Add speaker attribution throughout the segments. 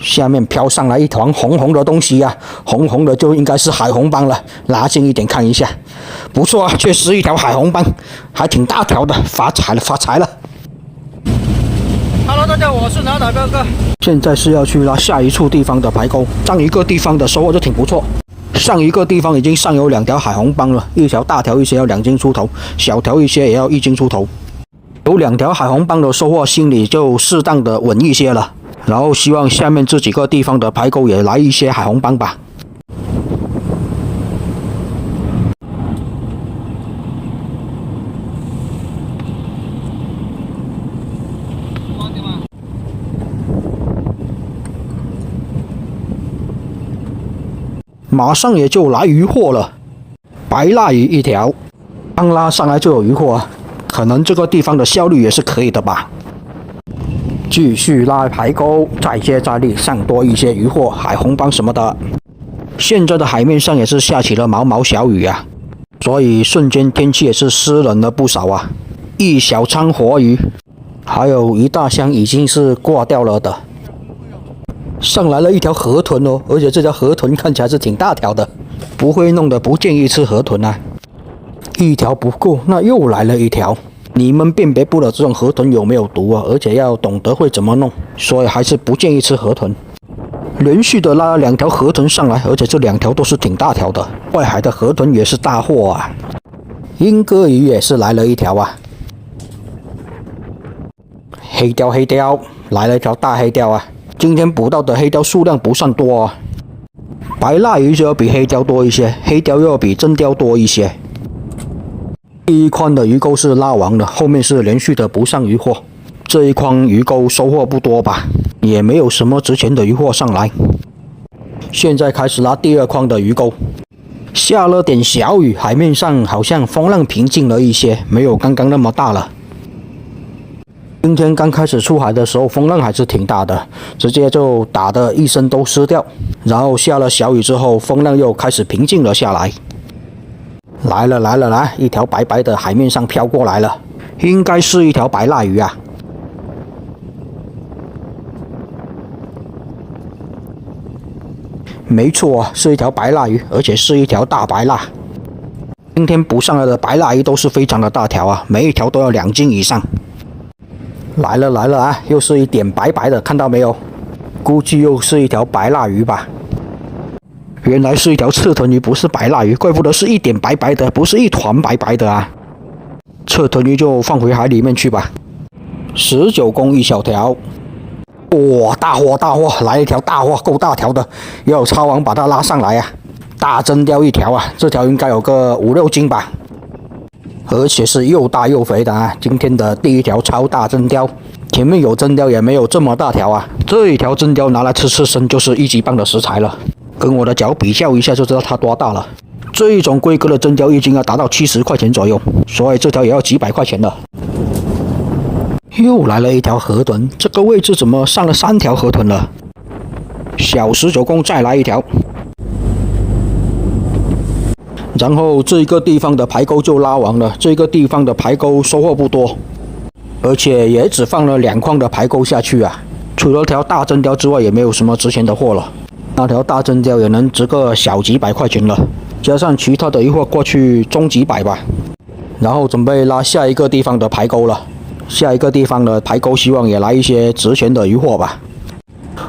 Speaker 1: 下面飘上来一团红红的东西啊，红红的就应该是海红斑了。拉近一点看一下，不错啊，确实一条海红斑，还挺大条的，发财了，发财了。Hello， 大家好，我是拿打哥哥。现在是要去拉下一处地方的排钩，上一个地方的收获就挺不错。上一个地方已经上有2条海红斑了，一条大条一些要2斤出头，小条一些也要1斤出头。有2条海红斑的收获，心里就适当的稳一些了。然后希望下面这几个地方的排钩也来一些海红斑吧。马上也就来渔获了，白蜡鱼1条，刚拉上来就有渔获啊，可能这个地方的效率也是可以的吧。继续拉排钩，再接再厉，上多一些渔获，海红斑什么的。现在的海面上也是下起了毛毛小雨啊，所以瞬间天气也是湿冷了不少啊。一小仓活鱼，还有一大箱已经是挂掉了的。上来了一条河豚哦，而且这条河豚看起来是挺大条的，不会弄的不建议吃河豚啊。1条不够，那又来了1条。你们辨别不了这种河豚有没有毒啊，而且要懂得会怎么弄，所以还是不建议吃河豚。连续的拉了2条河豚上来，而且这2条都是挺大条的。外海的河豚也是大货啊。莺歌鱼也是来了1条啊。黑鲷来了1条大黑鲷啊。今天捕到的黑鲷数量不算多啊。白蜡鱼就要比黑鲷多一些，黑鲷又要比真鲷多一些。第一筐的鱼钩是拉完了，后面是连续的不上渔获。这一筐鱼钩收获不多吧，也没有什么值钱的渔获上来。现在开始拉第2筐的鱼钩，下了点小雨，海面上好像风浪平静了一些，没有刚刚那么大了。今天刚开始出海的时候，风浪还是挺大的，直接就打得一身都湿掉。然后下了小雨之后，风浪又开始平静了下来。来了，一条白白的海面上飘过来了，应该是一条白蜡鱼啊。没错啊，是一条白蜡鱼，而且是一条大白蜡。今天捕上来的白蜡鱼都是非常的大条啊，每一条都要2斤以上。来了啊，又是一点白白的，看到没有？估计又是一条白蜡鱼吧。原来是一条刺豚鱼，不是白蜡鱼，怪不得是一点白白的，不是一团白白的啊。刺豚鱼就放回海里面去吧。19公1小条，哇，大货，来一条大货，够大条的，要超网把它拉上来啊。大真鲷1条啊，这条应该有个5、6斤吧，而且是又大又肥的啊。今天的第1条超大真鲷，前面有真鲷也没有这么大条啊。这一条真鲷拿来吃生就是1级棒的食材了。跟我的脚比较一下就知道它多大了。这一种规格的真鲷1斤要达到70块钱左右，所以这条也要几百块钱了。又来了1条河豚，这个位置怎么上了3条河豚了？小19公再来1条。然后这个地方的排钩就拉完了，这个地方的排钩收获不多，而且也只放了2筐的排钩下去啊。除了条大真鲷之外，也没有什么值钱的货了。那条大真鲷也能值个小几百块钱了，加上其他的渔获过去中几百吧。然后准备拉下一个地方的排钩了，下一个地方的排钩希望也来一些值钱的渔获吧。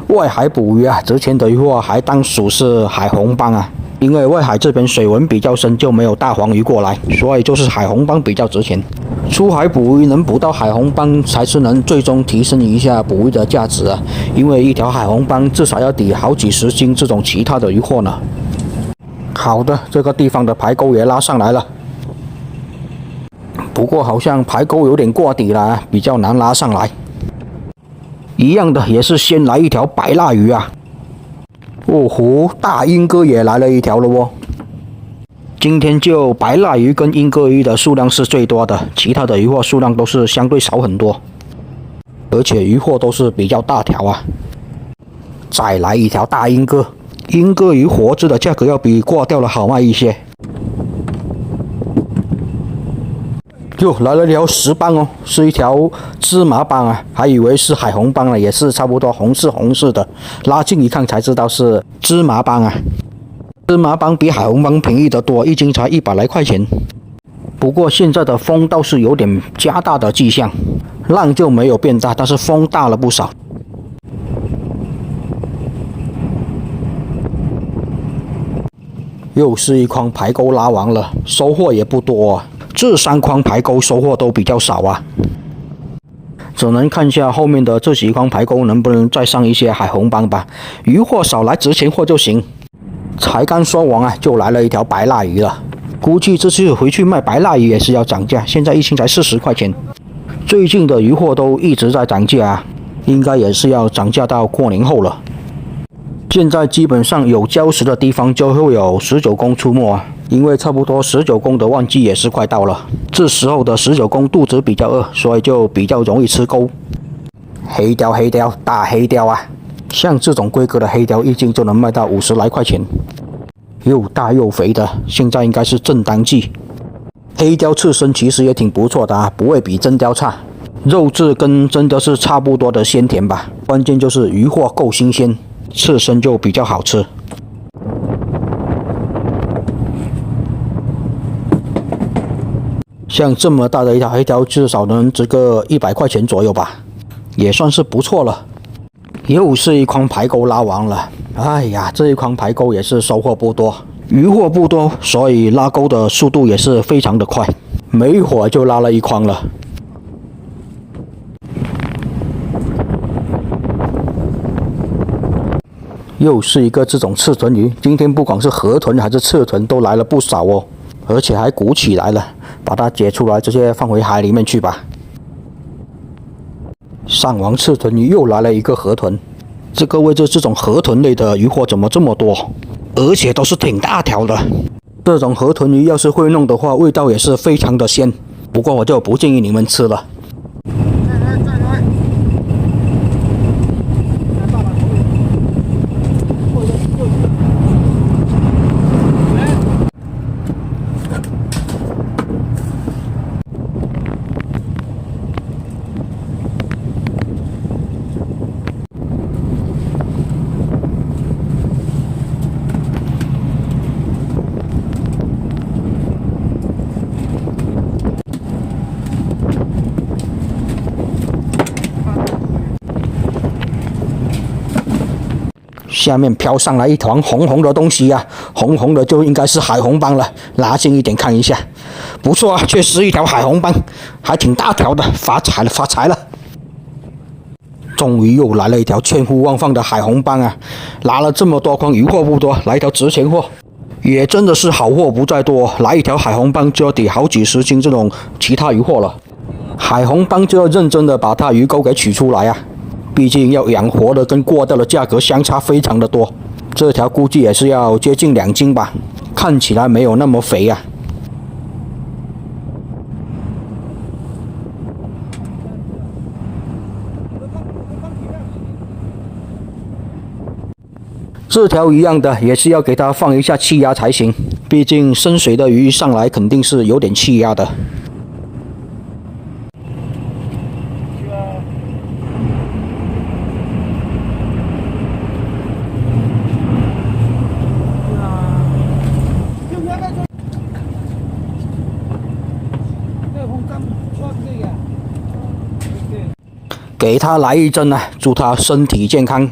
Speaker 1: 外海捕鱼啊，值钱的渔获还当属是海红斑啊，因为外海这边水文比较深，就没有大黄鱼过来，所以就是海红斑比较值钱。出海捕鱼能捕到海红斑，才是能最终提升一下捕鱼的价值啊！因为一条海红斑至少要抵好几十斤这种其他的渔获呢。好的，这个地方的排钩也拉上来了，不过好像排钩有点过底了，比较难拉上来。一样的，也是先来1条白蜡鱼啊。哦吼，大莺歌也来了1条了哦。今天就白蜡鱼跟莺歌鱼的数量是最多的，其他的渔获数量都是相对少很多，而且渔获都是比较大条啊。再来1条大莺歌，莺歌鱼活着的价格要比挂钓的好卖一些。哟，来了一条石斑哦，是一条芝麻斑啊，还以为是海红斑了，也是差不多红色的，拉近一看才知道是芝麻斑啊。芝麻斑比海红斑便宜得多，一斤才100来块钱。不过现在的风倒是有点加大的迹象，浪就没有变大，但是风大了不少。又是一筐排钩拉完了，收获也不多啊。这3筐排钩收获都比较少啊，只能看一下后面的这几筐排钩能不能再上一些海红斑吧。鱼货少来值钱货就行。才刚说完啊，就来了一条白蜡鱼了。估计这次回去卖白蜡鱼也是要涨价，现在一斤才40块钱。最近的鱼货都一直在涨价啊，应该也是要涨价到过年后了。现在基本上有礁石的地方就会有19公出没啊，因为差不多19公的旺季也是快到了。这时候的19公肚子比较饿，所以就比较容易吃钩。黑鲷，大黑鲷啊！像这种规格的黑鲷，一斤就能卖到50来块钱，又大又肥的，现在应该是正当季。黑鲷刺身其实也挺不错的啊，不会比真鲷差，肉质跟真鲷是差不多的鲜甜吧。关键就是鱼货够新鲜，刺身就比较好吃。像这么大的一条黑鲷，至少能值个100块钱左右吧，也算是不错了。又是一筐排钩拉完了，哎呀，这一筐排钩也是收获不多，鱼货不多，所以拉钩的速度也是非常的快，没一会儿就拉了一筐了。又是一个这种刺臀鱼，今天不管是河豚还是刺臀都来了不少哦，而且还鼓起来了，把它解出来，直接放回海里面去吧。上完刺臀鱼又来了一个河豚，这个位置这种河豚类的鱼货怎么这么多？而且都是挺大条的。这种河豚鱼要是会弄的话，味道也是非常的鲜。不过我就不建议你们吃了。下面飘上来一团红红的东西呀、红红的就应该是海红斑了。拉近一点看一下，不错啊，确实一条海红斑，还挺大条的，发财了，发财了！终于又来了一条千呼万唤的海红斑啊！拿了这么多筐，鱼货不多，来一条值钱货，也真的是好货不在多，来一条海红斑就要抵好几十斤这种其他鱼货了。海红斑就要认真的把它鱼钩给取出来啊！毕竟要养活的跟过钓的价格相差非常的多，这条估计也是要接近2斤吧，看起来没有那么肥啊。这条一样的也是要给它放一下气压才行，毕竟深水的鱼上来肯定是有点气压的。给他来一针啊！祝他身体健康，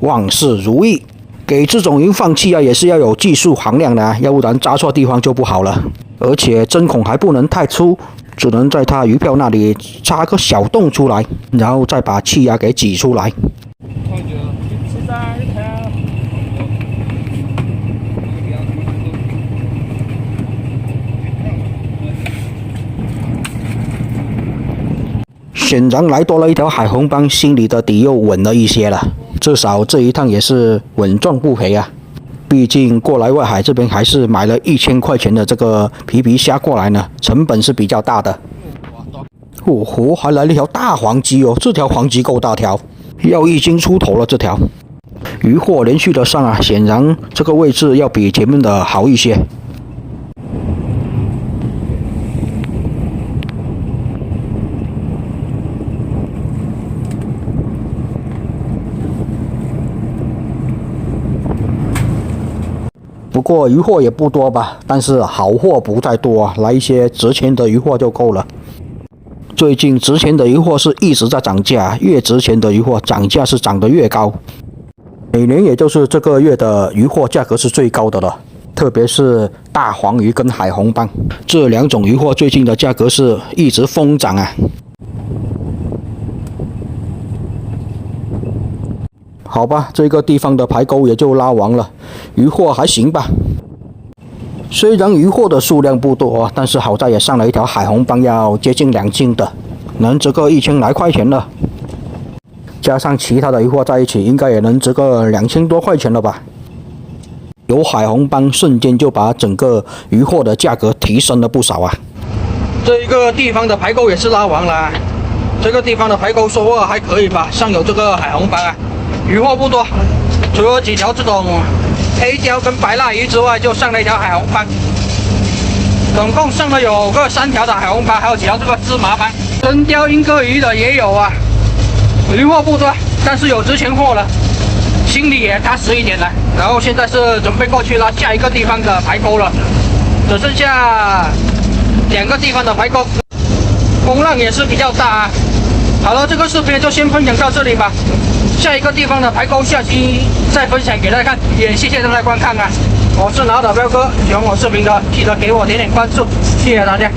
Speaker 1: 万事如意。给这种鱼放气啊，也是要有技术含量的啊，要不然扎错地方就不好了。而且针孔还不能太粗，只能在它鱼票那里插个小洞出来，然后再把气压给挤出来。显然来多了一条海红斑，心里的底又稳了一些了，至少这一趟也是稳赚不赔啊。毕竟过来外海这边还是买了1000块钱的这个皮皮虾过来呢，成本是比较大的。哦吼，还来了一条大黄鲫哦，这条黄鲫够大条，要1斤出头了这条。鱼货连续的上啊，显然这个位置要比前面的好一些。不过鱼货也不多吧，但是好货不太多啊，来一些值钱的鱼货就够了。最近值钱的鱼货是一直在涨价，越值钱的鱼货涨价是涨得越高。每年也就是这个月的鱼货价格是最高的了，特别是大黄鱼跟海红斑这两种鱼货最近的价格是一直疯涨啊。好吧，这个地方的排钩也就拉完了，鱼货还行吧。虽然鱼货的数量不多，但是好在也上了一条海红斑，要接近2斤的，能值个1000来块钱了。加上其他的鱼货在一起，应该也能值个2000多块钱了吧。有海红斑，瞬间就把整个鱼货的价格提升了不少啊。这一个地方的排钩也是拉完了，这个地方的排钩收获还可以吧，上有这个海红斑啊。鱼货不多，除了几条这种黑鲷跟白蜡鱼之外，就上了一条海红斑，总共上了有个3条的海红斑，还有几条这个芝麻斑。真鲷、英哥鱼的也有啊，鱼货不多，但是有值钱货了，心里也踏实一点了。然后现在是准备过去拉下一个地方的排钩了，只剩下2个地方的排钩，风浪也是比较大啊。好了，这个视频就先分享到这里吧。下一个地方的排钩，下期再分享给大家看，也谢谢大家观看啊！我是老岛彪哥，喜欢我视频的记得给我点关注，谢谢大家。